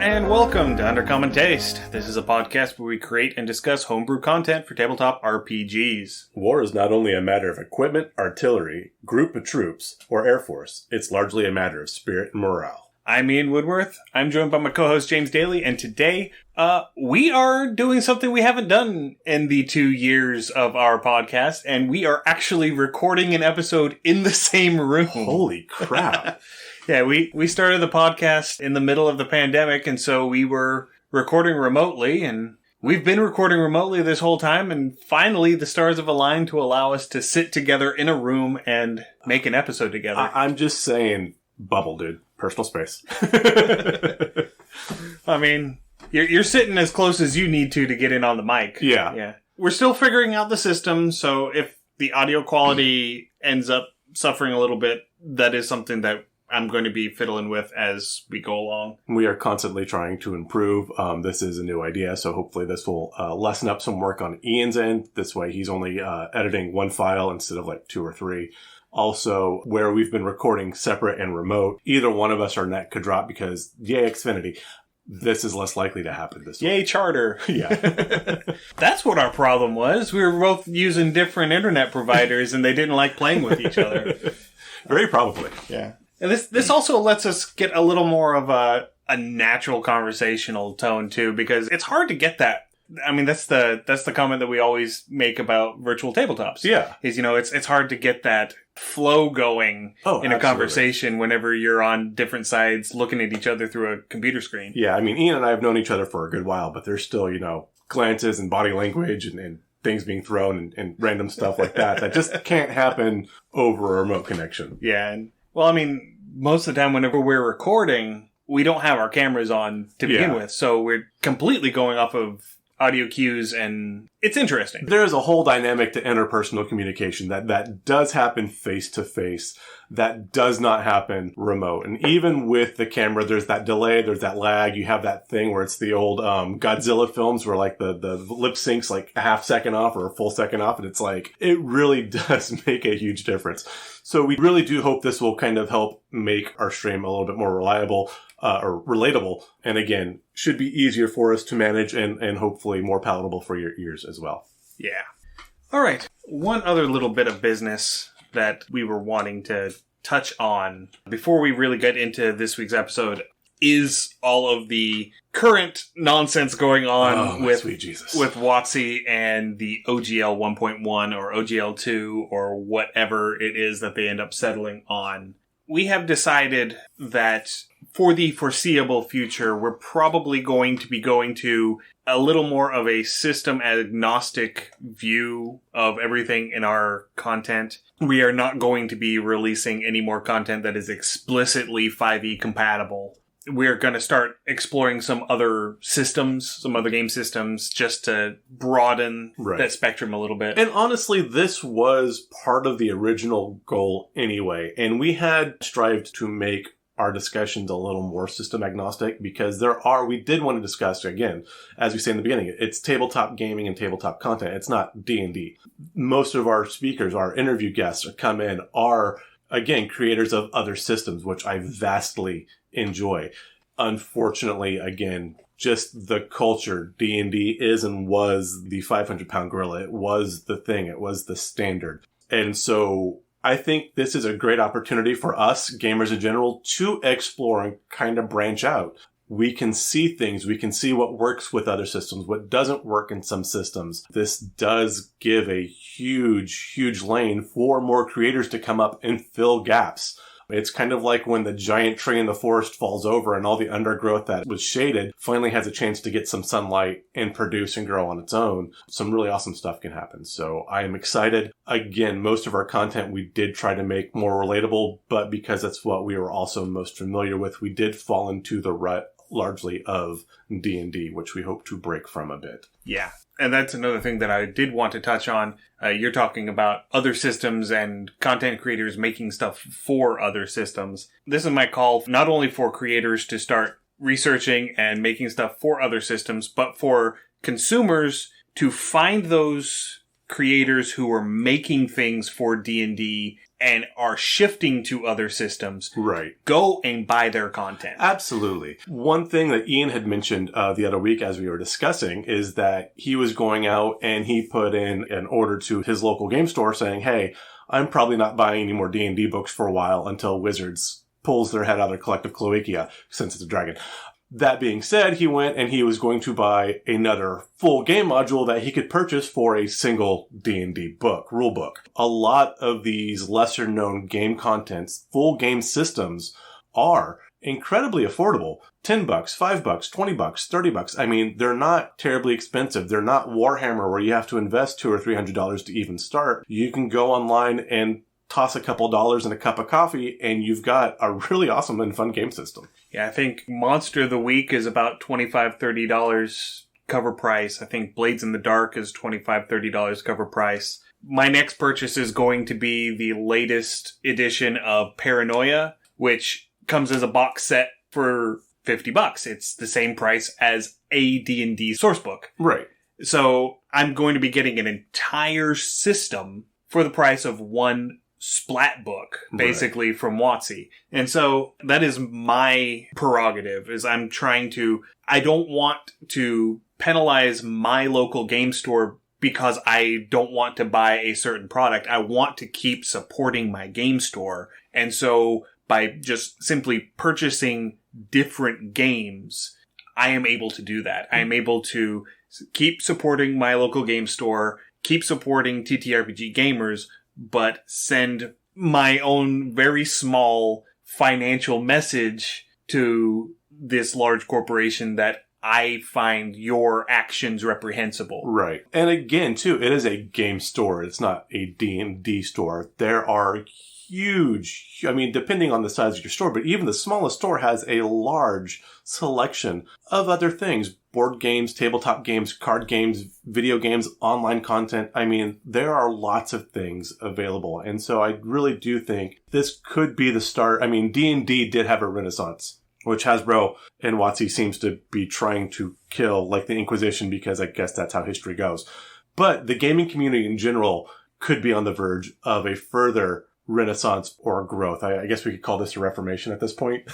and welcome to Undercommon Taste. This is a podcast where we create and discuss homebrew content for tabletop RPGs. War is not only a matter of equipment, artillery, group of troops, or air force. It's largely a matter of spirit and morale. I'm Ian Woodworth. I'm joined by my co-host James Daly, and today we are doing something we haven't done in the 2 years of our podcast, and we are actually recording an episode in the same room. Holy crap. Yeah, we started the podcast in the middle of the pandemic, and so we were recording remotely, and we've been recording remotely this whole time, and finally the stars have aligned to allow us to sit together in a room and make an episode together. I'm just saying, bubble, dude. Personal space. I mean, you're sitting as close as you need to get in on the mic. Yeah. We're still figuring out the system, so if the audio quality ends up suffering a little bit, that is something that I'm going to be fiddling with as we go along. We are constantly trying to improve. This is a new idea, so hopefully this will lessen up some work on Ian's end. This way he's only editing one file instead of like 2 or 3. Also, where we've been recording separate and remote, either one of us, our net could drop because, yay, Xfinity. This is less likely to happen this way. Yay, Charter. Yeah. That's what our problem was. We were both using different internet providers and they didn't like playing with each other. Very probably. Yeah. And this also lets us get a little more of a natural conversational tone too, because it's hard to get that. I mean, that's the comment that we always make about virtual tabletops. Yeah. Is, it's hard to get that flow going in a conversation whenever you're on different sides looking at each other through a computer screen. Yeah, I mean, Ian and I have known each other for a good while, but there's still, glances and body language and things being thrown and random stuff like that just can't happen over a remote connection. Yeah, and well, I mean, most of the time whenever we're recording, we don't have our cameras on to begin with, so we're completely going off of audio cues, and it's interesting. There is a whole dynamic to interpersonal communication that does happen face-to-face, that does not happen remote. And even with the camera, there's that delay, there's that lag. You have that thing where it's the old Godzilla films where like the lip syncs like a half second off or a full second off, and it's like, it really does make a huge difference. So we really do hope this will kind of help make our stream a little bit more reliable or relatable. And again, should be easier for us to manage and hopefully more palatable for your ears as well. Yeah. All right. One other little bit of business that we were wanting to touch on before we really get into this week's episode is all of the current nonsense going on with WotC and the OGL 1.1 or OGL 2 or whatever it is that they end up settling on. We have decided that for the foreseeable future, we're probably going to be going to a little more of a system-agnostic view of everything in our content. We are not going to be releasing any more content that is explicitly 5e compatible. We're going to start exploring some other systems, some other game systems, just to broaden that spectrum a little bit. And honestly, this was part of the original goal anyway. And we had strived to make our discussions a little more system agnostic because we did want to discuss, again, as we say in the beginning, it's tabletop gaming and tabletop content. It's not D&D. Most of our speakers, our interview guests come in are, again, creators of other systems, which I vastly enjoy. Unfortunately, again, just the culture, D&D is and was the 500-pound gorilla. It was the thing. It was the standard. And so I think this is a great opportunity for us, gamers in general, to explore and kind of branch out. We can see things. We can see what works with other systems, what doesn't work in some systems. This does give a huge, huge lane for more creators to come up and fill gaps. It's kind of like when the giant tree in the forest falls over and all the undergrowth that was shaded finally has a chance to get some sunlight and produce and grow on its own. Some really awesome stuff can happen. So I am excited. Again, most of our content we did try to make more relatable, but because that's what we were also most familiar with, we did fall into the rut largely of D&D, which we hope to break from a bit. Yeah. And that's another thing that I did want to touch on. You're talking about other systems and content creators making stuff for other systems. This is my call not only for creators to start researching and making stuff for other systems, but for consumers to find those creators who are making things for D&D and are shifting to other systems, right, go and buy their content. Absolutely. One thing that Ian had mentioned the other week as we were discussing is that he was going out and he put in an order to his local game store saying, hey, I'm probably not buying any more D&D books for a while until Wizards pulls their head out of their collective cloacia, since it's a dragon. That being said, he went and he was going to buy another full game module that he could purchase for a single D&D book, rule book. A lot of these lesser known game contents, full game systems are incredibly affordable. $10, $5, $20, $30. I mean, they're not terribly expensive. They're not Warhammer where you have to invest $200 or $300 to even start. You can go online and toss a couple dollars in a cup of coffee and you've got a really awesome and fun game system. Yeah, I think Monster of the Week is about $25, $30 cover price. I think Blades in the Dark is $25, $30 cover price. My next purchase is going to be the latest edition of Paranoia, which comes as a box set for $50. It's the same price as a D&D sourcebook. Right. So I'm going to be getting an entire system for the price of one splat book, basically, from WotC. And so that is my prerogative, is I don't want to penalize my local game store because I don't want to buy a certain product. I want to keep supporting my game store. And so by just simply purchasing different games, I am able to do that. I am able to keep supporting my local game store, keep supporting TTRPG gamers, but send my own very small financial message to this large corporation that I find your actions reprehensible. Right. And again, too, it is a game store. It's not a D&D store. There are huge, I mean, depending on the size of your store, but even the smallest store has a large selection of other things. Board games, tabletop games, card games, video games, online content. I mean, there are lots of things available. And so I really do think this could be the start. I mean, D&D did have a renaissance, which Hasbro and WotC seems to be trying to kill, like the Inquisition, because I guess that's how history goes. But the gaming community in general could be on the verge of a further renaissance or growth. I guess we could call this a reformation at this point.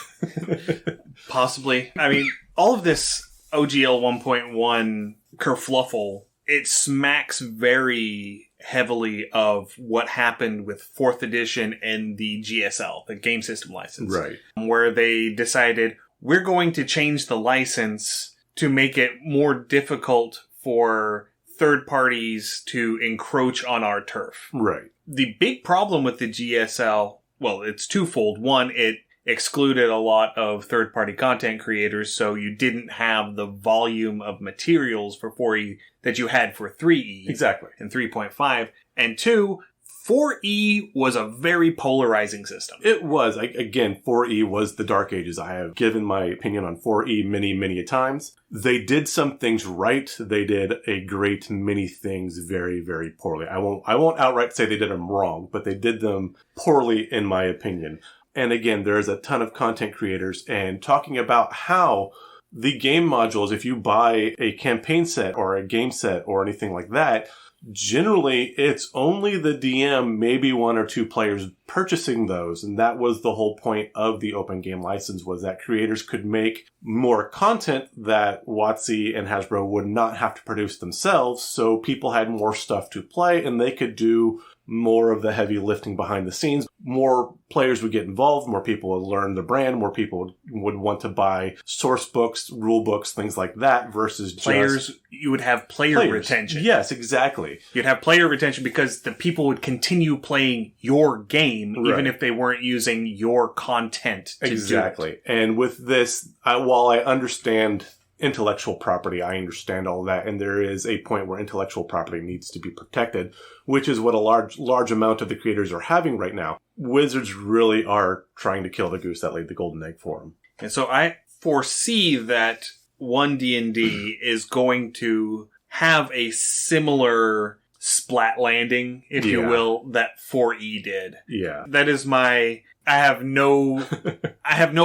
Possibly. I mean, all of this OGL 1.1 kerfluffle, it smacks very heavily of what happened with 4th edition and the GSL, the game system license. Right. Where they decided, we're going to change the license to make it more difficult for third parties to encroach on our turf. Right. The big problem with the GSL, well, it's twofold. One, it excluded a lot of third-party content creators, so you didn't have the volume of materials for 4E that you had for 3E. Exactly. And 3.5. And two, 4E was a very polarizing system. It was. Again, 4E was the Dark Ages. I have given my opinion on 4E many, many a times. They did some things right. They did a great many things very, very poorly. I won't outright say they did them wrong, but they did them poorly in my opinion. And again, there's a ton of content creators and talking about how the game modules, if you buy a campaign set or a game set or anything like that, generally it's only the DM, maybe one or two players purchasing those. And that was the whole point of the open game license, was that creators could make more content that WotC and Hasbro would not have to produce themselves. So people had more stuff to play and they could do more of the heavy lifting behind the scenes. More players would get involved, more people would learn the brand, more people would want to buy source books, rule books, things like that, versus players. Just you would have player retention. Yes, exactly. You'd have player retention because the people would continue playing your game, right, even if they weren't using your content to exactly. do it. And with this, while I understand intellectual property, I understand all that, and there is a point where intellectual property needs to be protected, which is what a large amount of the creators are having right now. Wizards really are trying to kill the goose that laid the golden egg for them. And so I foresee that 1D&D is going to have a similar splat landing, if you will, that 4E did. Yeah. That is I have no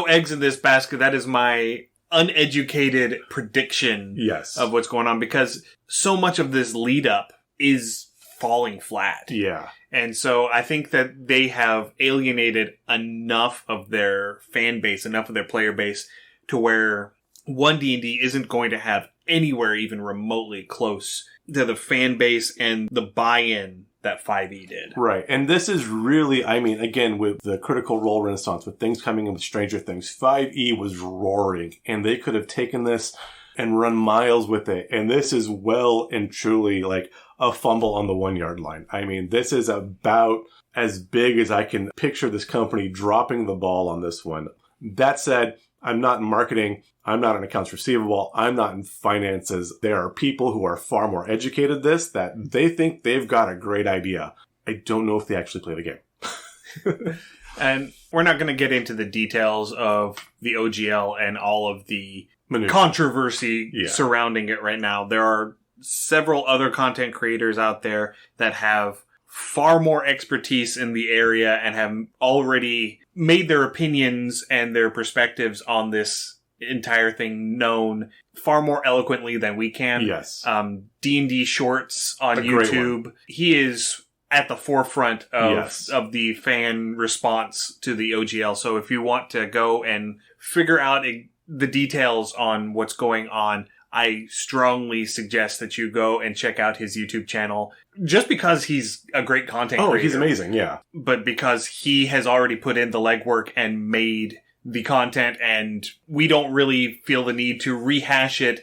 eggs in this basket. That is my uneducated prediction yes, of what's going on, because so much of this lead up is falling flat. Yeah. And so I think that they have alienated enough of their fan base, enough of their player base, to where one D&D isn't going to have anywhere even remotely close to the fan base and the buy-in that 5e did. Right. And this is really, I mean, again, with the Critical Role renaissance, with things coming in with Stranger Things, 5e was roaring, and they could have taken this and run miles with it. And this is well and truly like a fumble on the 1 yard line. I mean, this is about as big as I can picture this company dropping the ball on this one. That said, I'm not in marketing. I'm not in accounts receivable. I'm not in finances. There are people who are far more educated that they think they've got a great idea. I don't know if they actually play the game. And we're not going to get into the details of the OGL and all of the Minute. controversy surrounding it right now. There are several other content creators out there that have far more expertise in the area and have already made their opinions and their perspectives on this entire thing known far more eloquently than we can. Yes. D&D Shorts on YouTube. He is at the forefront of the fan response to the OGL. So if you want to go and figure out the details on what's going on, I strongly suggest that you go and check out his YouTube channel. Just because he's a great content creator. Oh, he's amazing, yeah. But because he has already put in the legwork and made the content, and we don't really feel the need to rehash it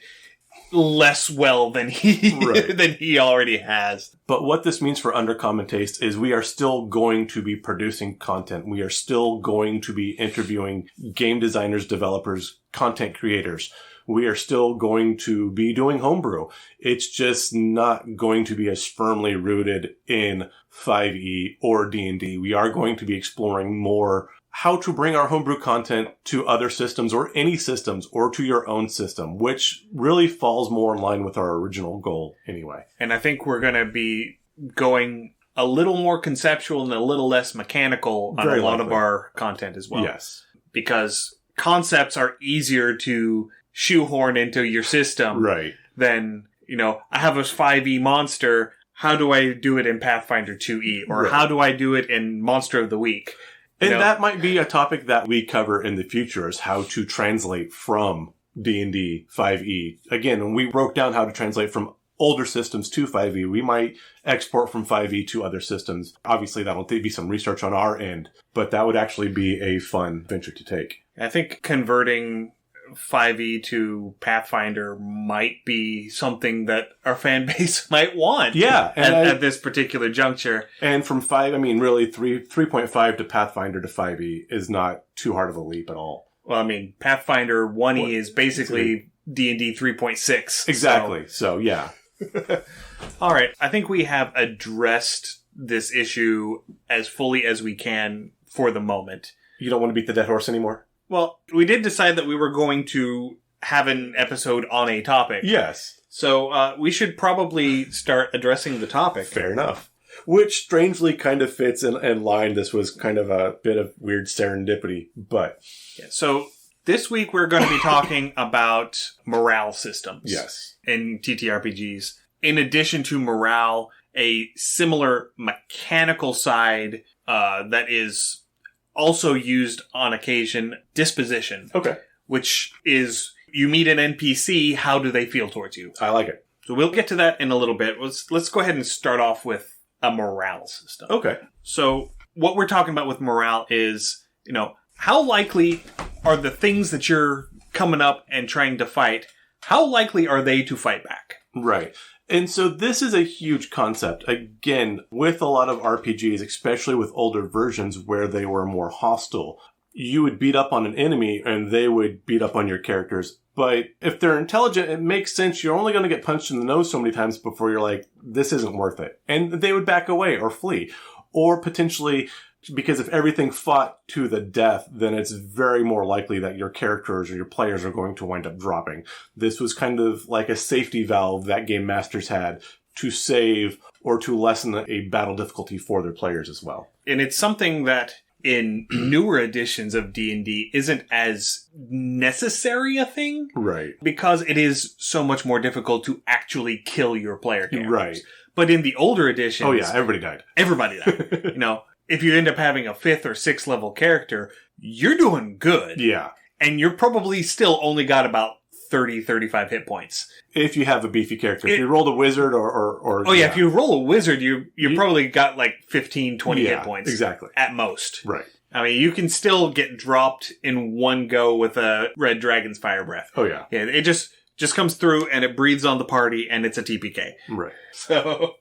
less well than he already has. But what this means for Undercommon Taste is we are still going to be producing content. We are still going to be interviewing game designers, developers, content creators. We are still going to be doing homebrew. It's just not going to be as firmly rooted in 5e or D&D. We are going to be exploring more how to bring our homebrew content to other systems or any systems or to your own system, which really falls more in line with our original goal anyway. And I think we're going to be going a little more conceptual and a little less mechanical on a lot of our content as well. Yes. Because concepts are easier to shoehorn into your system than, I have a 5e monster. How do I do it in Pathfinder 2e? Or how do I do it in Monster of the Week? And that might be a topic that we cover in the future, is how to translate from D&D 5e. Again, when we broke down how to translate from older systems to 5e, we might export from 5e to other systems. Obviously, that'll be some research on our end, but that would actually be a fun venture to take. I think converting 5e to Pathfinder might be something that our fan base might want. Yeah. At this particular juncture. And from 5, really 3.5 to Pathfinder to 5e is not too hard of a leap at all. Well, Pathfinder 1e is basically D&D 3.6. Exactly. So yeah. All right. I think we have addressed this issue as fully as we can for the moment. You don't want to beat the dead horse anymore? Well, we did decide that we were going to have an episode on a topic. Yes. So we should probably start addressing the topic. Fair enough. Which strangely kind of fits in line. This was kind of a bit of weird serendipity, but... Yeah, so this week we're going to be talking about morale systems. Yes. In TTRPGs. In addition to morale, a similar mechanical side that is... also used on occasion, disposition. Okay. Which is, you meet an NPC, how do they feel towards you? I like it. So we'll get to that in a little bit. Let's go ahead and start off with a morale system. Okay. So what we're talking about with morale is, how likely are the things that you're coming up and trying to fight, how likely are they to fight back? Right. And so this is a huge concept. Again, with a lot of RPGs, especially with older versions where they were more hostile, you would beat up on an enemy and they would beat up on your characters. But if they're intelligent, it makes sense. You're only going to get punched in the nose so many times before you're like, this isn't worth it. And they would back away or flee. Or potentially, because if everything fought to the death, then it's very more likely that your characters or your players are going to wind up dropping. This was kind of like a safety valve that game masters had to save or to lessen a battle difficulty for their players as well. And it's something that in newer editions of D&D isn't as necessary a thing. Right. Because it is so much more difficult to actually kill your player characters. Right. But in the older editions... Oh yeah, everybody died. Everybody died. You know, if you end up having a 5th or 6th level character, you're doing good. Yeah. And you're probably still only got about 30, 35 hit points. If you have a beefy character. If you rolled a wizard or Oh yeah, if you roll a wizard, you probably got like 15, 20 hit points. Exactly. At most. Right. I mean, you can still get dropped in one go with a red dragon's fire breath. Oh yeah. Yeah, it just comes through and it breathes on the party and it's a TPK. Right. So...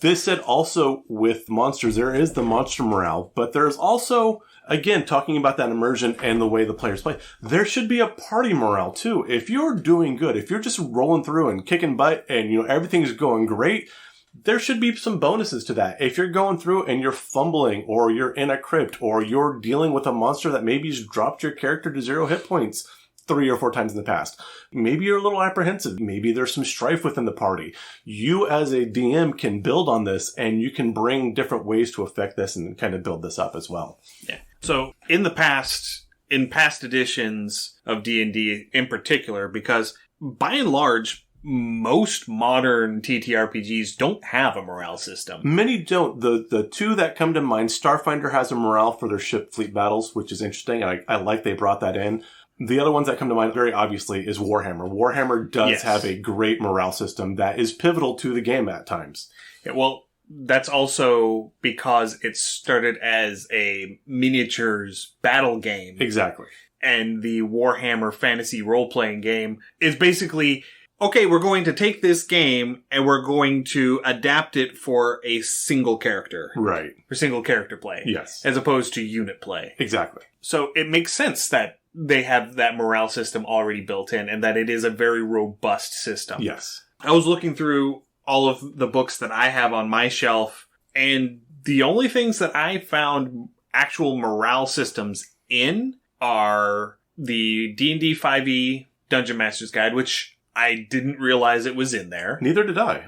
This said, also with monsters, there is the monster morale, but there's also, again, talking about that immersion and the way the players play, there should be a party morale too. If you're doing good, if you're just rolling through and kicking butt and, you know, everything's going great, there should be some bonuses to that. If you're going through and you're fumbling or you're in a crypt or you're dealing with a monster that maybe's dropped your character to 0 hit points 3 or 4 times in the past. Maybe you're a little apprehensive. Maybe there's some strife within the party. You as a DM can build on this and you can bring different ways to affect this and kind of build this up as well. Yeah. So in past editions of D&D in particular, because by and large, most modern TTRPGs don't have a morale system. Many don't. The two that come to mind, Starfinder has a morale for their ship fleet battles, which is interesting. I like they brought that in. The other ones that come to mind very obviously is Warhammer. Warhammer does have a great morale system that is pivotal to the game at times. Yeah, well, that's also because it started as a miniatures battle game. Exactly. And the Warhammer fantasy role-playing game is basically, okay, we're going to take this game and we're going to adapt it for a single character. Right. For single character play. Yes. As opposed to unit play. Exactly. So it makes sense that they have that morale system already built in and that it is a very robust system. Yes. I was looking through all of the books that I have on my shelf, and the only things that I found actual morale systems in are the D&D 5e Dungeon Master's Guide, which I didn't realize it was in there. Neither did I.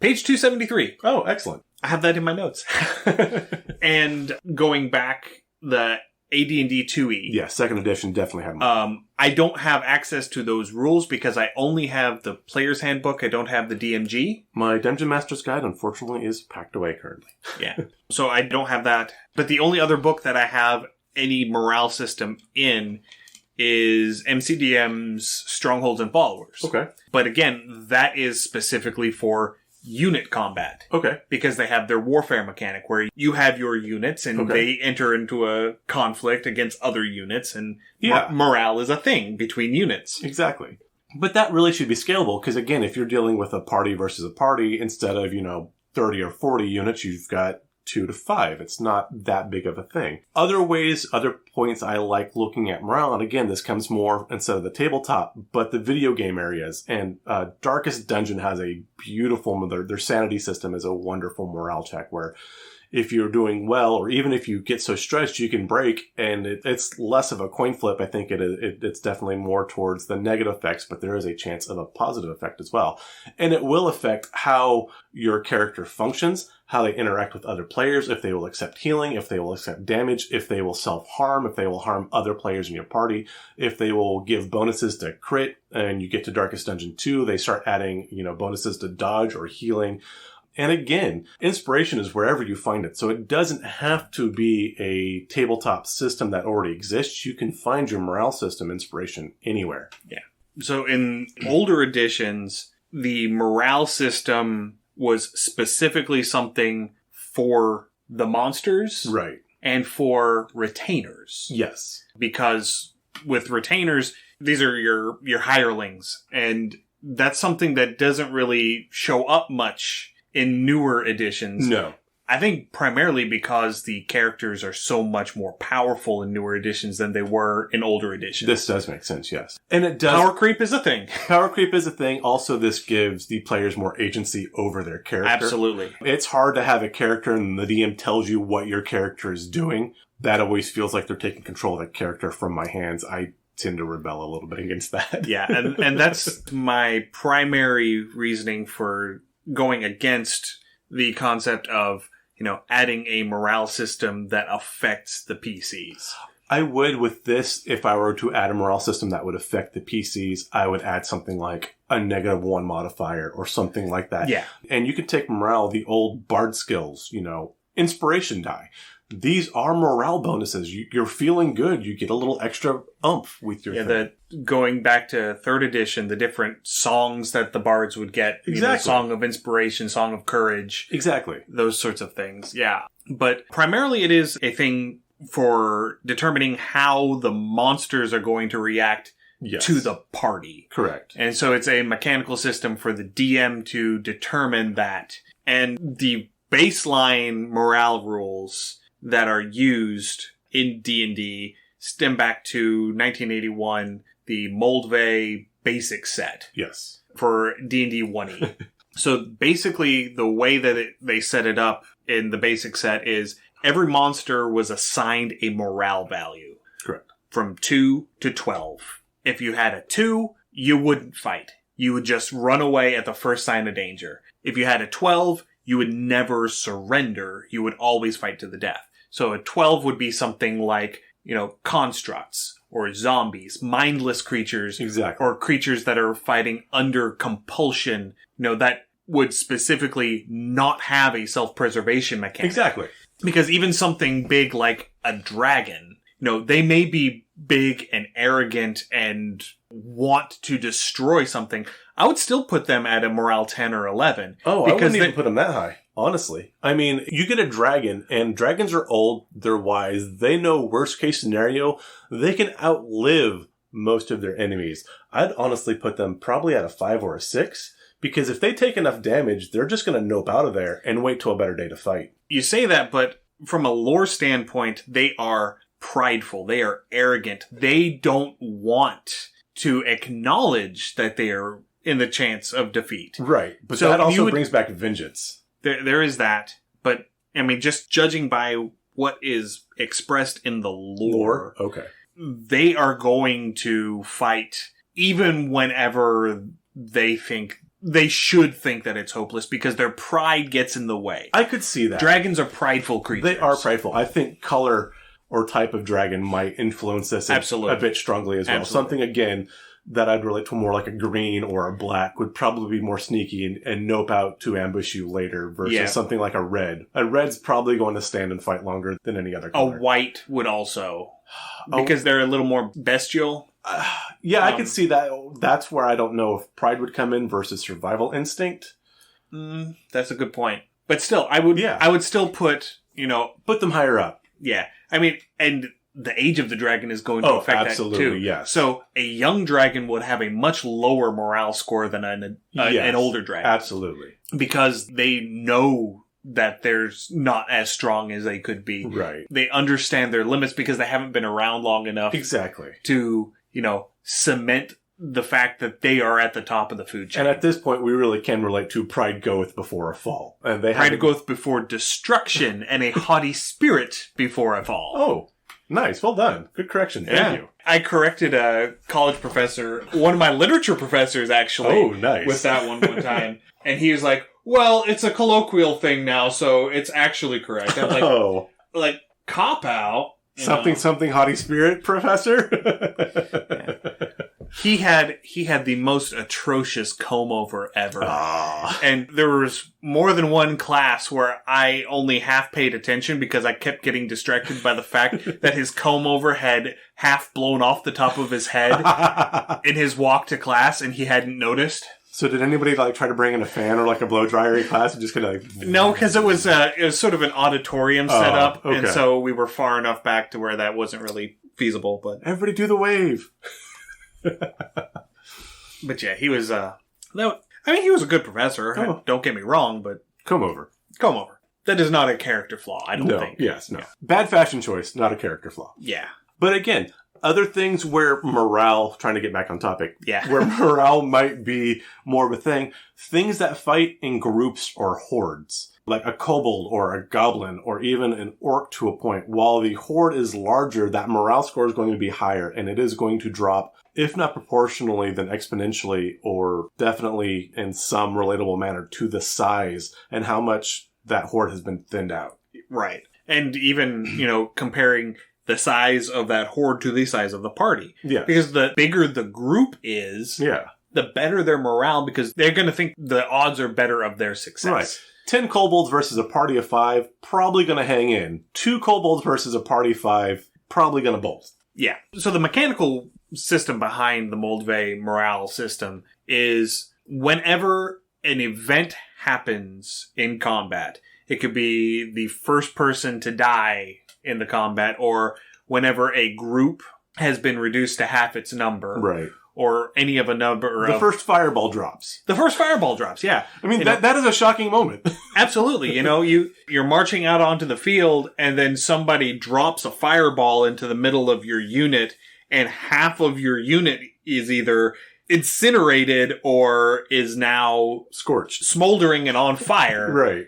Page 273. Oh, excellent. I have that in my notes. And going back, the AD&D 2e. Yeah, second edition definitely had more. I don't have access to those rules because I only have the player's handbook. I don't have the DMG. My Dungeon Master's Guide, unfortunately, is packed away currently. Yeah. So I don't have that. But the only other book that I have any morale system in is MCDM's Strongholds and Followers. Okay. But again, that is specifically for unit combat. Okay. Because they have their warfare mechanic where you have your units and they enter into a conflict against other units and morale is a thing between units. Exactly. But that really should be scalable because again, if you're dealing with a party versus a party, instead of, 30 or 40 units, you've got 2 to 5. It's not that big of a thing. Other points I like looking at morale, and again, this comes more instead of the tabletop, but the video game areas. And Darkest Dungeon has a beautiful, their sanity system is a wonderful morale check where if you're doing well, or even if you get so stretched, you can break, and it's less of a coin flip. I think it's definitely more towards the negative effects, but there is a chance of a positive effect as well. And it will affect how your character functions, how they interact with other players, if they will accept healing, if they will accept damage, if they will self-harm, if they will harm other players in your party, if they will give bonuses to crit, and you get to Darkest Dungeon 2, they start adding, bonuses to dodge or healing. And again, inspiration is wherever you find it. So it doesn't have to be a tabletop system that already exists. You can find your morale system inspiration anywhere. Yeah. So in older editions, the morale system was specifically something for the monsters. Right. And for retainers. Yes. Because with retainers, these are your hirelings. And that's something that doesn't really show up much in newer editions. No. I think primarily because the characters are so much more powerful in newer editions than they were in older editions. This does make sense, yes. And it does. Power creep is a thing. Power creep is a thing. Also, this gives the players more agency over their character. Absolutely. It's hard to have a character and the DM tells you what your character is doing. That always feels like they're taking control of the character from my hands. I tend to rebel a little bit against that. Yeah, and that's my primary reasoning for going against the concept of, adding a morale system that affects the PCs. I would with this, if I were to add a morale system that would affect the PCs, I would add something like a -1 modifier or something like that. Yeah. And you could take morale, the old bard skills, inspiration die. These are morale bonuses. You're feeling good. You get a little extra oomph with your thing. Going back to 3rd edition, the different songs that the bards would get. Exactly. Song of Inspiration, Song of Courage. Exactly. Those sorts of things. Yeah. But primarily it is a thing for determining how the monsters are going to react to the party. Correct. And so it's a mechanical system for the DM to determine that. And the baseline morale rules that are used in D&D stem back to 1981, the Moldvay basic set. Yes. For D&D 1e. So basically, the way that they set it up in the basic set is every monster was assigned a morale value. Correct. From 2 to 12. If you had a 2, you wouldn't fight. You would just run away at the first sign of danger. If you had a 12, you would never surrender. You would always fight to the death. So a 12 would be something like, constructs or zombies, mindless creatures. Exactly. Or creatures that are fighting under compulsion, that would specifically not have a self-preservation mechanic. Exactly. Because even something big like a dragon, they may be big and arrogant and want to destroy something. I would still put them at a morale 10 or 11. Oh, I wouldn't even put them that high, honestly. I mean, you get a dragon, and dragons are old, they're wise, they know worst case scenario, they can outlive most of their enemies. I'd honestly put them probably at a 5 or a 6, because if they take enough damage, they're just going to nope out of there and wait till a better day to fight. You say that, but from a lore standpoint, they are prideful. They are arrogant. They don't want to acknowledge that they are in the chance of defeat. Right. But so that also brings back vengeance. There is that. But, just judging by what is expressed in the lore. Okay. They are going to fight even whenever they should think that it's hopeless because their pride gets in the way. I could see that. Dragons are prideful creatures. They are prideful. I think color or type of dragon might influence this a bit strongly as well. Absolutely. Something, again, that I'd relate to more like a green or a black would probably be more sneaky and nope out to ambush you later versus something like a red. A red's probably going to stand and fight longer than any other color. A white would also. Because they're a little more bestial. I could see that. That's where I don't know if pride would come in versus survival instinct. That's a good point. But still, I would still put, Put them higher up. Yeah. And the age of the dragon is going to affect that too. Yes. So a young dragon would have a much lower morale score than an older dragon. Absolutely. Because they know that they're not as strong as they could be. Right. They understand their limits because they haven't been around long enough. Exactly. To, cement the fact that they are at the top of the food chain. And at this point, we really can relate to pride goeth before a fall. And pride goeth before destruction and a haughty spirit before a fall. Oh, nice. Well done. Good correction. Thank you. I corrected a college professor, one of my literature professors actually. Oh, nice. With that one time. And he was like, well, it's a colloquial thing now, so it's actually correct. I'm like, like cop-out. Something haughty spirit, professor? Yeah. He had the most atrocious comb-over ever. And there was more than one class where I only half paid attention because I kept getting distracted by the fact that his comb-over had half blown off the top of his head in his walk to class, and he hadn't noticed. So did anybody try to bring in a fan or a blow dryer in class and just kind of No, because it was sort of an auditorium setup, and so we were far enough back to where that wasn't really feasible. But everybody do the wave. But yeah, he was. He was a good professor. Oh. Don't get me wrong, but Come over. That is not a character flaw. I don't think. Yes, no. Yeah. Bad fashion choice, not a character flaw. Yeah. But again, other things where morale, trying to get back on topic, yeah, where morale might be more of a thing, things that fight in groups or hordes, like a kobold or a goblin or even an orc to a point. While the horde is larger, that morale score is going to be higher, and it is going to drop, if not proportionally, then exponentially, or definitely in some relatable manner to the size and how much that horde has been thinned out. Right. And even, comparing the size of that horde to the size of the party. Yeah. Because the bigger the group is, the better their morale, because they're going to think the odds are better of their success. Right. 10 kobolds versus a party of 5, probably going to hang in. 2 kobolds versus a party of 5, probably going to bolt. Yeah. So the mechanical system behind the Moldvay morale system is whenever an event happens in combat, it could be the first person to die in the combat, or whenever a group has been reduced to half its number. Right. Or any of a number The first fireball drops. The first fireball drops, yeah. I mean, that is a shocking moment. Absolutely. You're marching out onto the field, and then somebody drops a fireball into the middle of your unit, and half of your unit is either incinerated or is now scorched, smoldering and on fire. Right.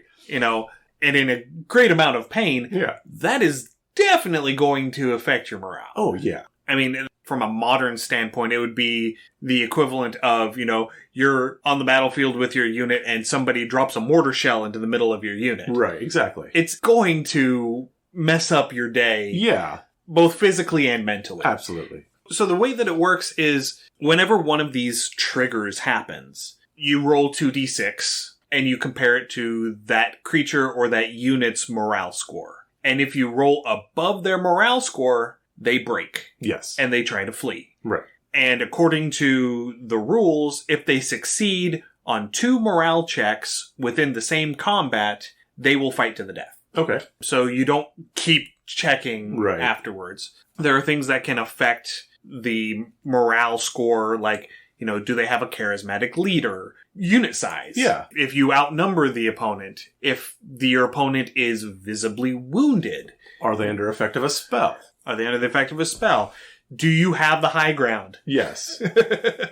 And in a great amount of pain. Yeah. That is definitely going to affect your morale. Oh, yeah. I mean, from a modern standpoint, it would be the equivalent of, you're on the battlefield with your unit and somebody drops a mortar shell into the middle of your unit. Right, exactly. It's going to mess up your day. Yeah. Both physically and mentally. Absolutely. So the way that it works is whenever one of these triggers happens, you roll 2d6 and you compare it to that creature or that unit's morale score. And if you roll above their morale score, they break. Yes. And they try to flee. Right. And according to the rules, if they succeed on 2 morale checks within the same combat, they will fight to the death. Okay. So you don't keep checking afterwards. There are things that can affect the morale score, like, do they have a charismatic leader? Unit size. Yeah. If you outnumber the opponent, if your opponent is visibly wounded. Are they under effect of a spell? Are they under the effect of a spell? Do you have the high ground? Yes.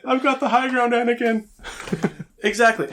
I've got the high ground, Anakin. Exactly.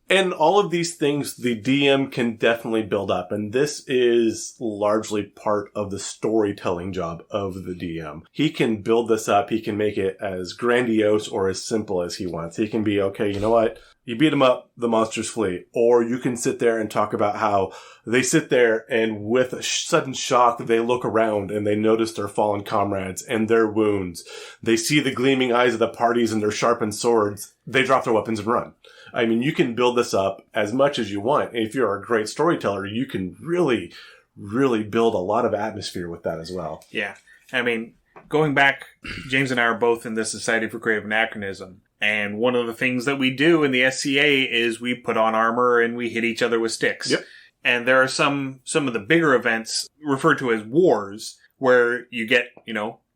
And all of these things, the DM can definitely build up. And this is largely part of the storytelling job of the DM. He can build this up. He can make it as grandiose or as simple as he wants. He can be, okay, you know what? You beat them up, the monsters flee. Or you can sit there and talk about how they sit there and with a sudden shock, they look around and they notice their fallen comrades and their wounds. They see the gleaming eyes of the parties and their sharpened swords. They drop their weapons and run. I mean, you can build this up as much as you want. If you're a great storyteller, you can really, really build a lot of atmosphere with that as well. Yeah. I mean, going back, James and I are both in the Society for Creative Anachronism. And one of the things that we do in the SCA is we put on armor and we hit each other with sticks. Yep. And there are some of the bigger events referred to as wars where you get,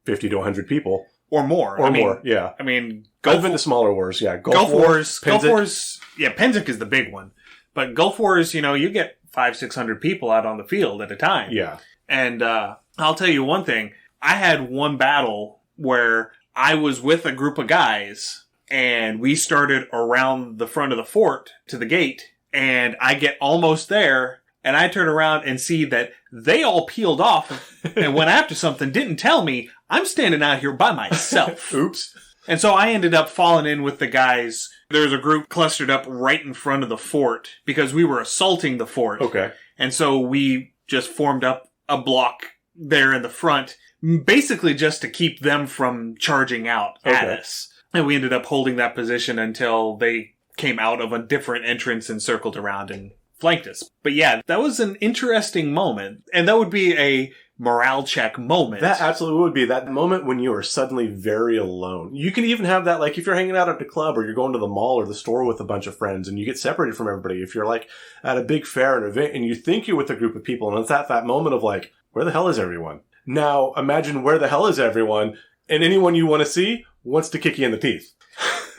50 to 100 people. Or more. More, yeah. I mean, I've been to smaller wars, yeah. Gulf Wars. Gulf Wars, yeah, Pennsic is the big one. But Gulf Wars, you get 500-600 people out on the field at a time. Yeah. And I'll tell you one thing. I had one battle where I was with a group of guys, and we started around the front of the fort to the gate, and I get almost there, and I turn around and see that they all peeled off and went after something, didn't tell me. I'm standing out here by myself. Oops. And so I ended up falling in with the guys. There's a group clustered up right in front of the fort because we were assaulting the fort. Okay. And so we just formed up a block there in the front, basically just to keep them from charging out at us. And we ended up holding that position until they came out of a different entrance and circled around and flanked us. But yeah, that was an interesting moment. And that would be a morale check moment. That absolutely would be that moment when you are suddenly very alone. You can even have that, like, if you're hanging out at the club or you're going to the mall or the store with a bunch of friends and you get separated from everybody. If you're, like, at a big fair or an event and you think you're with a group of people and it's at that moment of, like, where the hell is everyone? Now, imagine where the hell is everyone, and anyone you want to see wants to kick you in the teeth.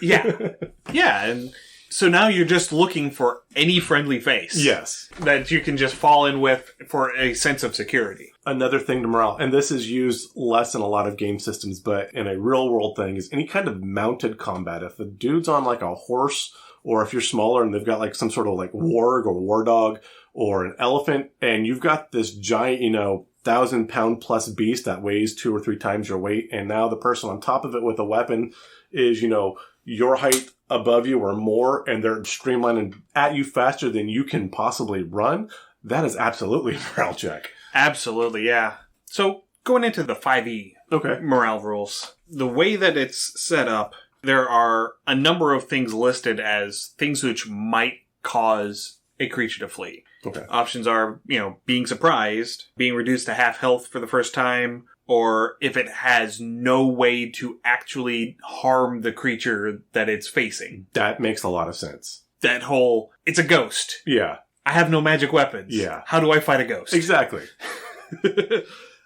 Yeah. Yeah, and so now you're just looking for any friendly face. Yes. That you can just fall in with for a sense of security. Another thing to morale, and this is used less in a lot of game systems, but in a real world thing, is any kind of mounted combat. If the dude's on like a horse, or if you're smaller and they've got like some sort of like warg or war dog or an elephant, and you've got this giant, 1,000-pound plus beast that weighs 2 or 3 times your weight, and now the person on top of it with a weapon is, your height above you or more, and they're streamlining at you faster than you can possibly run, that is absolutely a morale check. Absolutely, yeah. So, Going into the 5e morale rules, the way that it's set up, there are a number of things listed as things which might cause a creature to flee. Okay. Options are, being surprised, being reduced to half health for the first time, or if it has no way to actually harm the creature that it's facing. That makes a lot of sense. That whole, it's a ghost. Yeah. I have no magic weapons. Yeah. How do I fight a ghost? Exactly.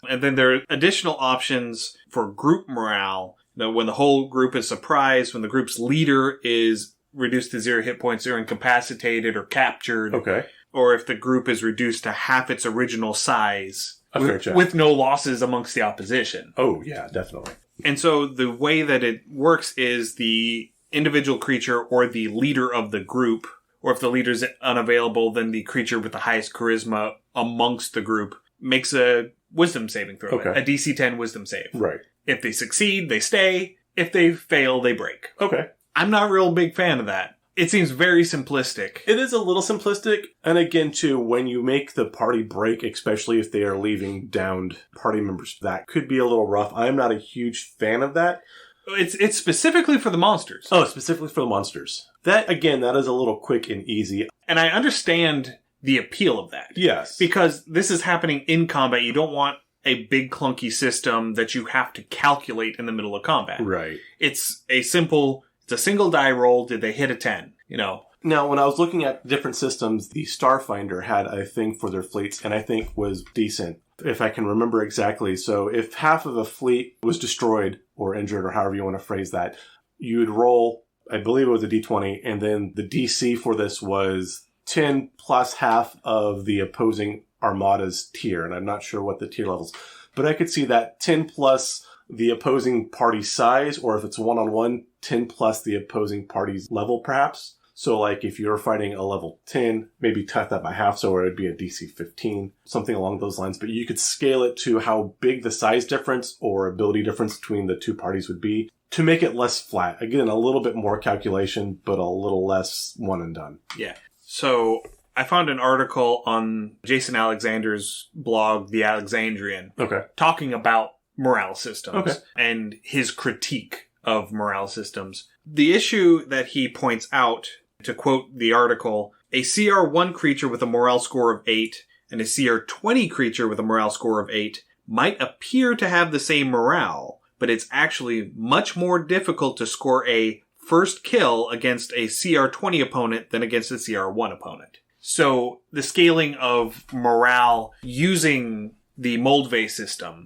And then there are additional options for group morale. Now, when the whole group is surprised, when the group's leader is reduced to 0 hit points or incapacitated or captured. Okay. Or if the group is reduced to half its original size with no losses amongst the opposition. Oh, yeah, definitely. And so the way that it works is the individual creature or the leader of the group, or if the leader's unavailable, then the creature with the highest charisma amongst the group makes a wisdom saving throw. Okay. A DC 10 wisdom save. Right. If they succeed, they stay. If they fail, they break. Okay. I'm not a real big fan of that. It seems very simplistic. It is a little simplistic. And again, too, when you make the party break, especially if they are leaving downed party members, that could be a little rough. I'm not a huge fan of that. It's specifically for the monsters. Oh, specifically for the monsters. That, again, that is a little quick and easy. And I understand the appeal of that. Yes. Because this is happening in combat. You don't want a big clunky system that you have to calculate in the middle of combat. Right. It's a single die roll. Did they hit a 10? Now, when I was looking at different systems, the Starfinder had a thing for their fleets, and I think was decent, if I can remember exactly. So if half of a fleet was destroyed or injured, or however you want to phrase that, you would roll, I believe it was a d20, and then the DC for this was 10 plus half of the opposing armada's tier, and I'm not sure what the tier levels, but I could see that 10 plus the opposing party size, or if it's one-on-one, 10 plus the opposing party's level, perhaps. So, like, if you're fighting a level 10, maybe cut that by half, so it would be a DC 15, something along those lines. But you could scale it to how big the size difference or ability difference between the two parties would be to make it less flat. Again, a little bit more calculation, but a little less one and done. Yeah. So I found an article on Jason Alexander's blog, The Alexandrian, talking about morale systems and his critique of morale systems. The issue that he points out, to quote the article, a CR1 creature with a morale score of 8 and a CR20 creature with a morale score of 8 might appear to have the same morale, but it's actually much more difficult to score a first kill against a CR20 opponent than against a CR1 opponent. So the scaling of morale using the Moldvay system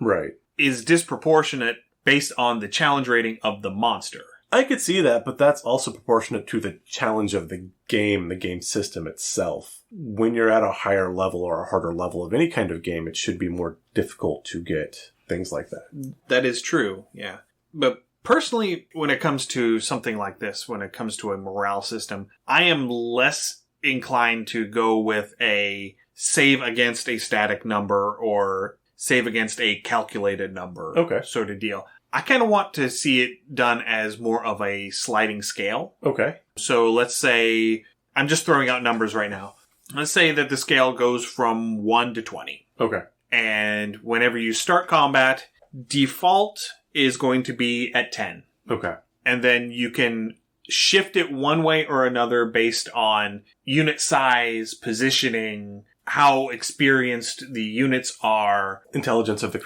is disproportionate based on the challenge rating of the monster. I could see that, but that's also proportionate to the challenge of the game system itself. When you're at a higher level or a harder level of any kind of game, it should be more difficult to get things like that. That is true, yeah. But personally, when it comes to something like this, when it comes to a morale system, I am less inclined to go with a save against a static number or save against a calculated number sort of deal. I kind of want to see it done as more of a sliding scale. So let's say, I'm just throwing out numbers right now. Let's say that the scale goes from 1 to 20. And whenever you start combat, default is going to be at 10. And then you can shift it one way or another based on unit size, positioning, how experienced the units are. Intelligence of the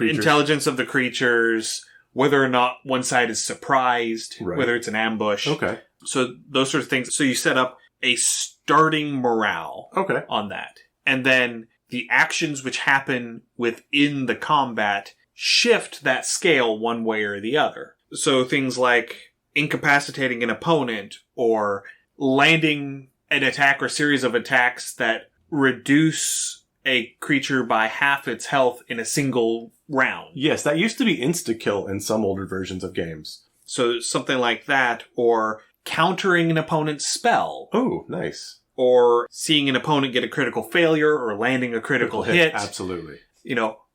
creatures. Whether or not one side is surprised, whether it's an ambush. So those sorts of things. So you set up a starting morale on that. And then the actions which happen within the combat shift that scale one way or the other. So things like incapacitating an opponent or landing an attack or series of attacks that reduce a creature by half its health in a single round. Yes, that used to be insta-kill in some older versions of games. So something like that, or countering an opponent's spell. Oh, nice. Or seeing an opponent get a critical failure or landing a critical hit. Absolutely.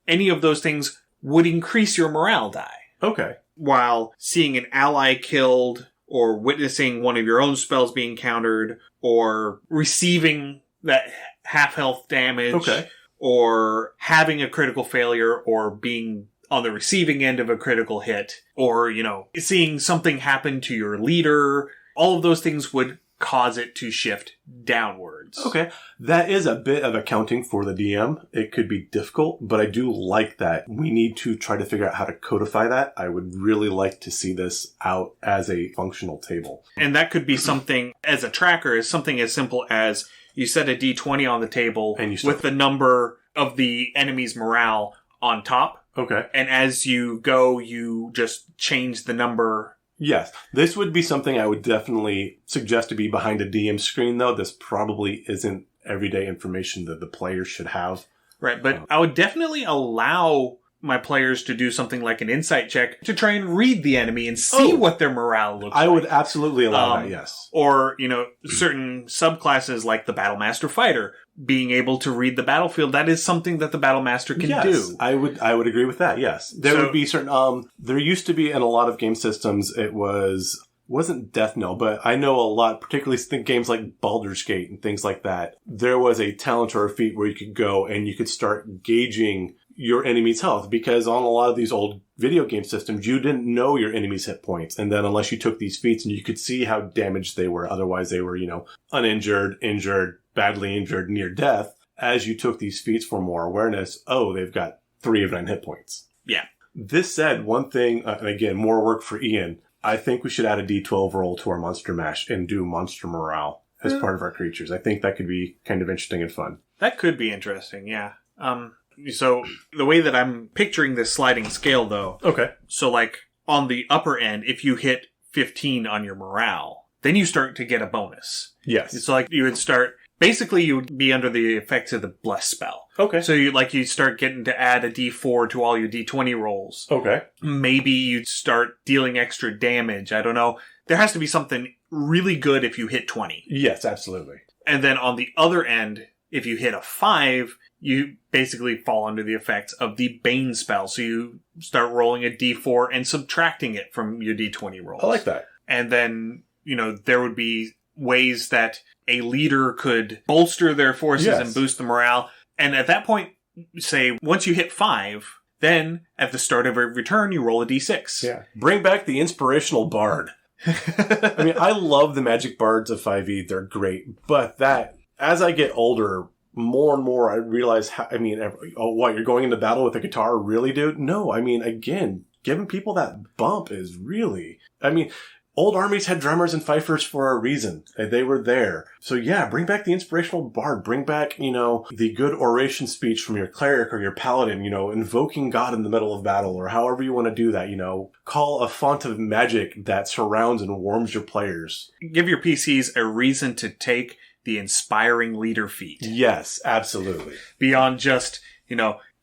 Any of those things would increase your morale die. While seeing an ally killed or witnessing one of your own spells being countered or receiving that half health damage or having a critical failure or being on the receiving end of a critical hit, or, seeing something happen to your leader. All of those things would cause it to shift downwards. Okay. That is a bit of accounting for the DM. It could be difficult, but I do like that. We need to try to figure out how to codify that. I would really like to see this out as a functional table. And that could be something, as a tracker, is something as simple as you set a D20 on the table and with the number of the enemy's morale on top. Okay. And as you go, you just change the number. Yes. This would be something I would definitely suggest to be behind a DM screen, though. This probably isn't everyday information that the players should have. Right, but I would definitely allow my players to do something like an insight check to try and read the enemy and see what their morale looks like. I would absolutely allow that, yes. Or, certain subclasses like the Battlemaster Fighter, being able to read the battlefield, that is something that the Battlemaster can do. I would agree with that, yes. There would be certain, there used to be in a lot of game systems, wasn't Death Knell, but I know a lot, particularly think games like Baldur's Gate and things like that. There was a talent or a feat where you could go and you could start gauging your enemy's health, because on a lot of these old video game systems, you didn't know your enemy's hit points. And then unless you took these feats and you could see how damaged they were, otherwise they were, uninjured, injured, badly injured, near death. As you took these feats for more awareness, they've got 3 of 9 hit points. Yeah. This said, one thing, and again, more work for Ian, I think we should add a D12 roll to our monster mash and do monster morale as part of our creatures. I think that could be kind of interesting and fun. That could be interesting, yeah. So the way that I'm picturing this sliding scale, though. Okay. So, on the upper end, if you hit 15 on your morale, then you start to get a bonus. Yes. So, you would start... Basically, you would be under the effects of the Bless spell. Okay. So, you start getting to add a D4 to all your D20 rolls. Okay. Maybe you'd start dealing extra damage. I don't know. There has to be something really good if you hit 20. Yes, absolutely. And then on the other end, if you hit a 5... you basically fall under the effects of the Bane spell. So you start rolling a D4 and subtracting it from your D20 rolls. I like that. And then, there would be ways that a leader could bolster their forces and boost the morale. And at that point, say, once you hit 5, then at the start of every turn, you roll a D6. Yeah. Bring back the inspirational bard. I mean, I love the magic bards of 5e. They're great. But as I get older, more and more I realize what, you're going into battle with a guitar, really, dude? No, again, giving people that bump is really, old armies had drummers and fifers for a reason. They were there. So yeah, bring back the inspirational bard. Bring back, the good oration speech from your cleric or your paladin, invoking God in the middle of battle, or however you want to do that, call a font of magic that surrounds and warms your players. Give your PCs a reason to take the inspiring leader feat. Yes, absolutely. Beyond just,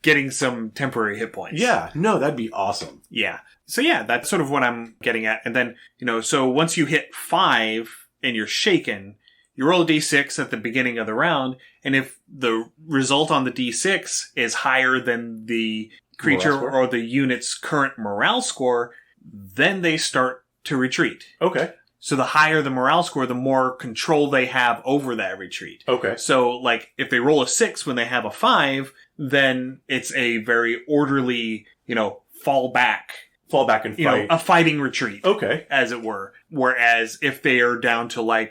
getting some temporary hit points. Yeah, no, that'd be awesome. Yeah. So yeah, that's sort of what I'm getting at. And then, so once you hit 5 and you're shaken, you roll a D6 at the beginning of the round. And if the result on the D6 is higher than the creature or the unit's current morale score, then they start to retreat. Okay. So the higher the morale score, the more control they have over that retreat. Okay. So, if they roll a 6 when they have a 5, then it's a very orderly, fall back and fight. A fighting retreat. Okay. As it were. Whereas if they are down to a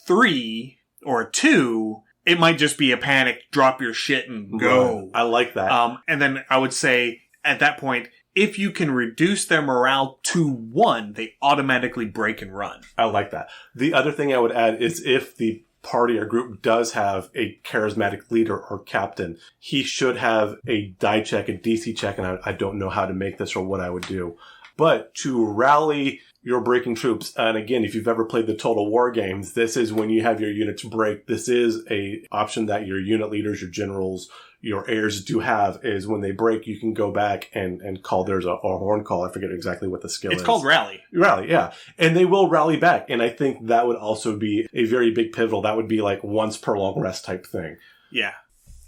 3 or a 2, it might just be a panic, drop your shit and go. Right. I like that. And then I would say at that point, if you can reduce their morale to 1, they automatically break and run. I like that. The other thing I would add is if the party or group does have a charismatic leader or captain, he should have a die check, a DC check, and I don't know how to make this or what I would do. But to rally your breaking troops, and again, if you've ever played the Total War games, this is when you have your units break. This is a option that your unit leaders, your generals, your heirs do have, is when they break, you can go back and call, there's a horn call. I forget exactly what the skill is. It's called rally. Rally, yeah. And they will rally back. And I think that would also be a very big pivotal. That would be once per long rest type thing. Yeah.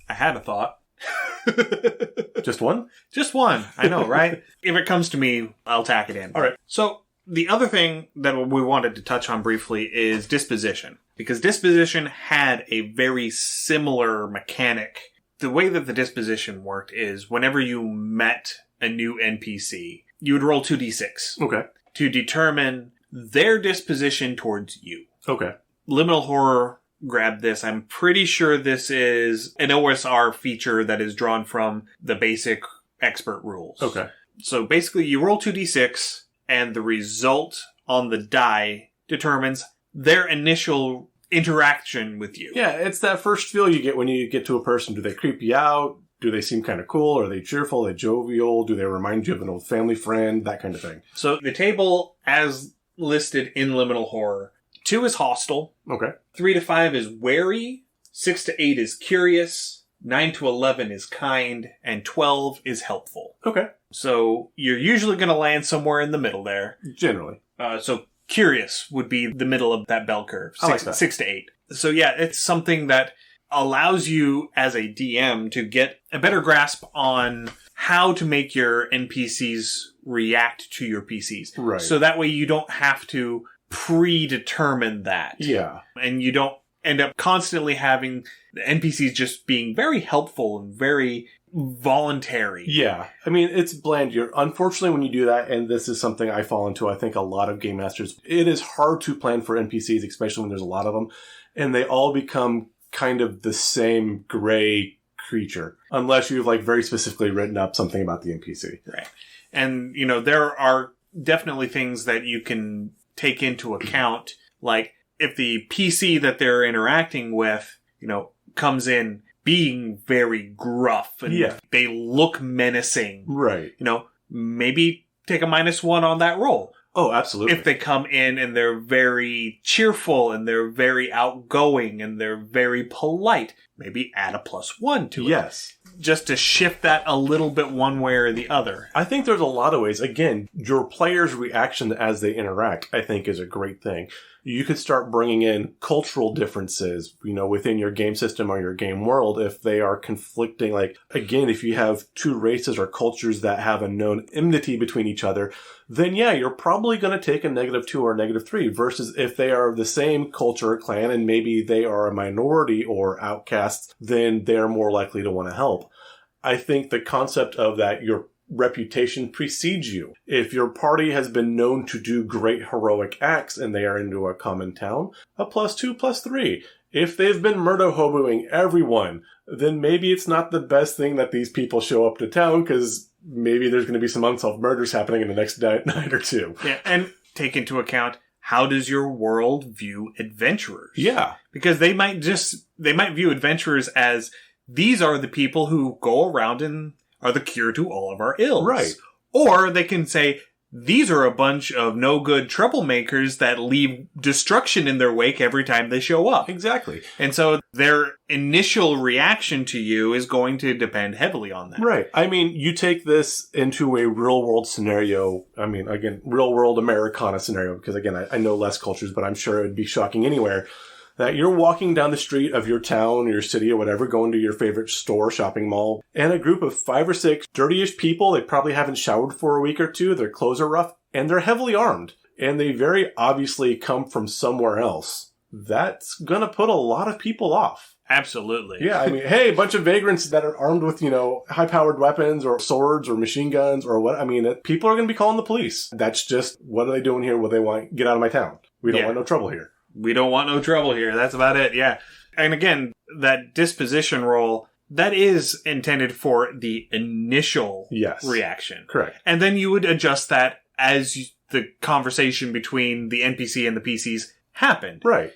I had a thought. Just one? Just one. I know, right? If it comes to me, I'll tack it in. All right. So the other thing that we wanted to touch on briefly is disposition. Because disposition had a very similar mechanic. The way that the disposition worked is whenever you met a new NPC, you would roll 2d6. Okay. To determine their disposition towards you. Okay. Liminal Horror grabbed this. I'm pretty sure this is an OSR feature that is drawn from the basic expert rules. Okay. So basically you roll 2d6 and the result on the die determines their initial interaction with you. Yeah, it's that first feel you get when you get to a person. Do they creep you out? Do they seem kind of cool? Are they cheerful? Are they jovial? Do they remind you of an old family friend? That kind of thing. So the table, as listed in Liminal Horror, 2 is hostile. Okay. 3 to 5 is wary. 6 to 8 is curious. 9 to 11 is kind. And 12 is helpful. Okay. So you're usually going to land somewhere in the middle there. Generally. So curious would be the middle of that bell curve. I like that. 6 to 8. So yeah, it's something that allows you as a DM to get a better grasp on how to make your NPCs react to your PCs. Right. So that way you don't have to predetermine that. Yeah. And you don't end up constantly having the NPCs just being very helpful and very voluntary. Yeah. I mean, it's bland. Unfortunately, when you do that, and this is something I fall into, I think a lot of game masters, it is hard to plan for NPCs, especially when there's a lot of them, and they all become kind of the same gray creature, unless you've very specifically written up something about the NPC. Right. And, there are definitely things that you can take into account, like if the PC that they're interacting with, comes in being very gruff and they look menacing. Right. Maybe take a -1 on that roll. Oh, absolutely. If they come in and they're very cheerful and they're very outgoing and they're very polite, maybe add a +1 to it. Yes. Just to shift that a little bit one way or the other. I think there's a lot of ways. Again, your player's reaction as they interact, I think, is a great thing. You could start bringing in cultural differences, within your game system or your game world if they are conflicting. Again, if you have two races or cultures that have a known enmity between each other, then yeah, you're probably going to take a -2 or a -3 versus if they are of the same culture or clan and maybe they are a minority or outcasts, then they're more likely to want to help. I think the concept of that, your reputation precedes you. If your party has been known to do great heroic acts and they are into a common town, a +2, +3. If they've been murder hoboing everyone, then maybe it's not the best thing that these people show up to town because maybe there's going to be some unsolved murders happening in the next night or two. Yeah, and take into account, how does your world view adventurers? Yeah. Because they might view adventurers as these are the people who go around and are the cure to all of our ills. Right. Or they can say, these are a bunch of no-good troublemakers that leave destruction in their wake every time they show up. Exactly. And so their initial reaction to you is going to depend heavily on that. Right. I mean, you take this into a real-world scenario. I mean, again, real-world Americana scenario, because again, I know less cultures, but I'm sure it would be shocking anywhere. That you're walking down the street of your town or your city or whatever, going to your favorite store, shopping mall, and a group of 5 or 6 dirty-ish people, they probably haven't showered for a week or two, their clothes are rough, and they're heavily armed. And they very obviously come from somewhere else. That's gonna put a lot of people off. Absolutely. Yeah, I mean, hey, a bunch of vagrants that are armed with, high-powered weapons or swords or machine guns or what. I mean, people are gonna be calling the police. That's just, what are they doing here? What they want? Get out of my town. We don't want no trouble here. We don't want no trouble here. That's about it, yeah. And again, that disposition roll, that is intended for the initial reaction. Correct. And then you would adjust that as the conversation between the NPC and the PCs happened. Right.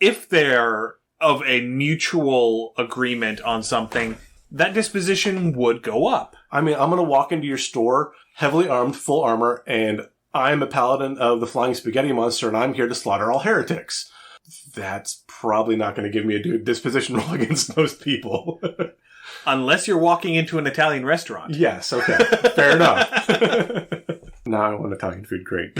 If they're of a mutual agreement on something, that disposition would go up. I mean, I'm going to walk into your store, heavily armed, full armor, and I'm a paladin of the flying spaghetti monster, and I'm here to slaughter all heretics. That's probably not going to give me a disposition roll against most people. Unless you're walking into an Italian restaurant. Yes, okay. Fair enough. Now I want Italian food. Great.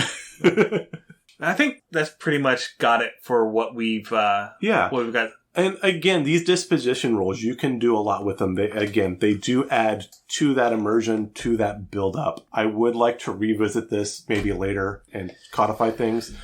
I think that's pretty much got it for what we've got. And again, these disposition rolls, you can do a lot with them. They do add to that immersion, to that build up. I would like to revisit this maybe later and codify things.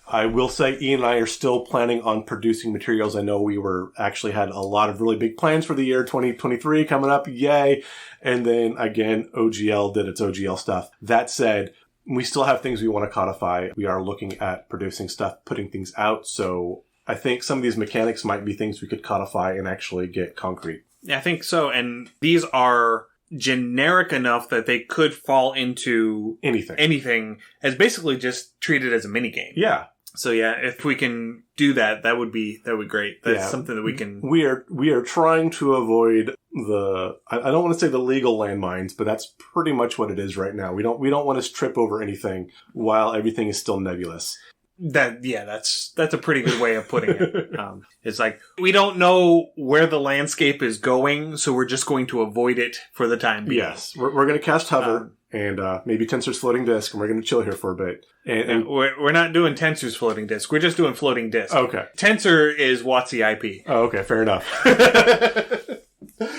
I will say Ian and I are still planning on producing materials. I know we actually had a lot of really big plans for the year 2023 coming up. Yay. And then again, OGL did its OGL stuff. That said, we still have things we want to codify. We are looking at producing stuff, putting things out. So I think some of these mechanics might be things we could codify and actually get concrete. Yeah, I think so. And these are generic enough that they could fall into anything as basically just treated as a mini game. Yeah. So yeah, if we can do that, that would be great. That's something that we can. We are trying to avoid I don't want to say the legal landmines, but that's pretty much what it is right now. We don't want to trip over anything while everything is still nebulous. That's a pretty good way of putting it. It's like we don't know where the landscape is going, so we're just going to avoid it for the time being. Yes, we're going to cast hover. And maybe Tensor's floating disk, and we're going to chill here for a bit. And we're not doing Tensor's floating disk. We're just doing floating disk. Okay. Tensor is WotC IP. Oh, okay. Fair enough.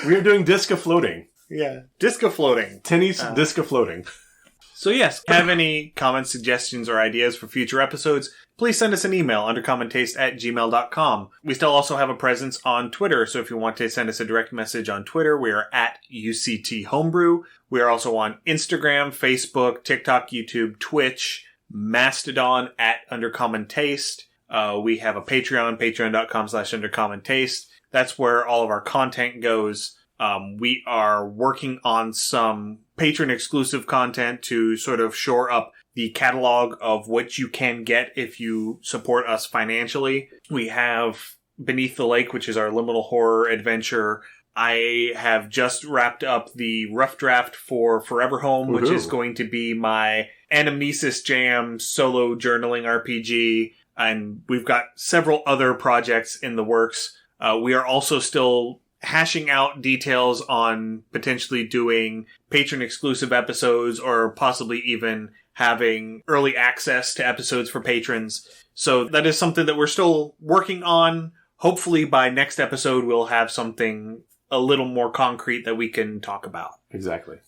We are doing disk of floating. Yeah. Disk of floating. Tenny's disk of floating. So yes, have any comments, suggestions, or ideas for future episodes, please send us an email, undercommontaste@gmail.com. We still also have a presence on Twitter, so if you want to send us a direct message on Twitter, we are at UCT Homebrew. We are also on Instagram, Facebook, TikTok, YouTube, Twitch, Mastodon at Undercommon Taste. We have a Patreon, patreon.com/undercommontaste. That's where all of our content goes. We are working on some patron-exclusive content to sort of shore up the catalog of what you can get if you support us financially. We have Beneath the Lake, which is our liminal horror adventure. I have just wrapped up the rough draft for Forever Home, which is going to be my Anamnesis Jam solo journaling RPG. And we've got several other projects in the works. We are also still hashing out details on potentially doing patron-exclusive episodes or possibly even having early access to episodes for patrons. So that is something that we're still working on. Hopefully by next episode, we'll have something a little more concrete that we can talk about. Exactly.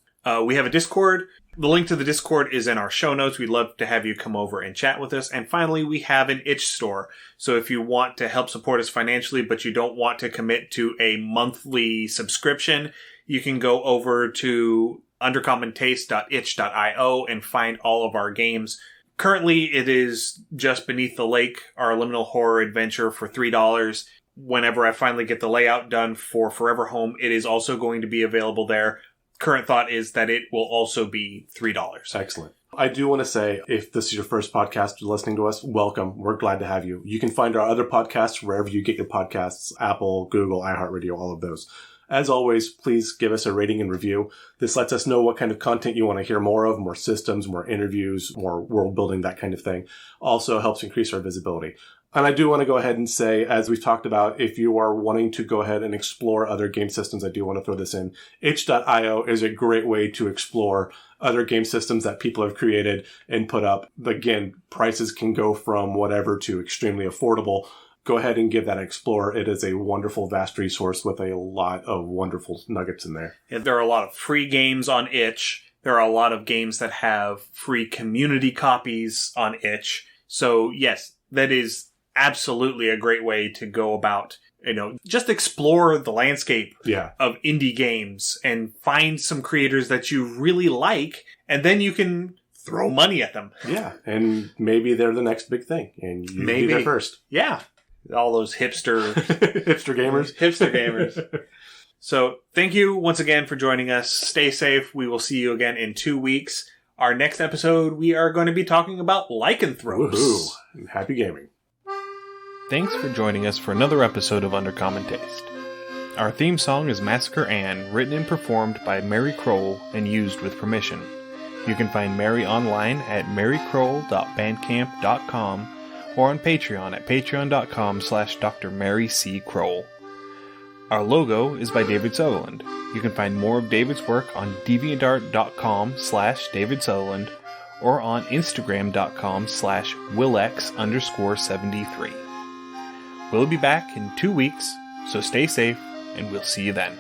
We have a Discord. The link to the Discord is in our show notes. We'd love to have you come over and chat with us. And finally, we have an itch store. So if you want to help support us financially, but you don't want to commit to a monthly subscription, you can go over to undercommontaste.itch.io and find all of our games. Currently, it is just Beneath the Lake, our liminal horror adventure, for $3. Whenever I finally get the layout done for Forever Home, it is also going to be available there. Current thought is that it will also be $3. Excellent. I do want to say, if this is your first podcast you're listening to us, welcome. We're glad to have you. You can find our other podcasts wherever you get your podcasts, Apple, Google, iHeartRadio, all of those. As always, please give us a rating and review. This lets us know what kind of content you want to hear more of, more systems, more interviews, more world building, that kind of thing. Also helps increase our visibility. And I do want to go ahead and say, as we've talked about, if you are wanting to go ahead and explore other game systems, I do want to throw this in. itch.io is a great way to explore other game systems that people have created and put up. Again, prices can go from whatever to extremely affordable. Go ahead and give that an explore. It is a wonderful, vast resource with a lot of wonderful nuggets in there. Yeah, there are a lot of free games on itch. There are a lot of games that have free community copies on itch. So yes, that is absolutely a great way to go about, just explore the landscape of indie games and find some creators that you really like, and then you can throw money at them. Yeah, and maybe they're the next big thing, and you be there first. Yeah, all those hipster gamers. So thank you once again for joining us. Stay safe. We will see you again in 2 weeks. Our next episode, we are going to be talking about lycanthropes. Woohoo! Happy gaming. Thanks for joining us for another episode of Undercommon Taste. Our theme song is Massacre Ann, written and performed by Mary Kroll and used with permission. You can find Mary online at marykroll.bandcamp.com or on Patreon at patreon.com/Dr. Mary C. Kroll. Our logo is by David Sutherland. You can find more of David's work on deviantart.com/David Sutherland or on instagram.com/Willex_73. We'll be back in 2 weeks, so stay safe, and we'll see you then.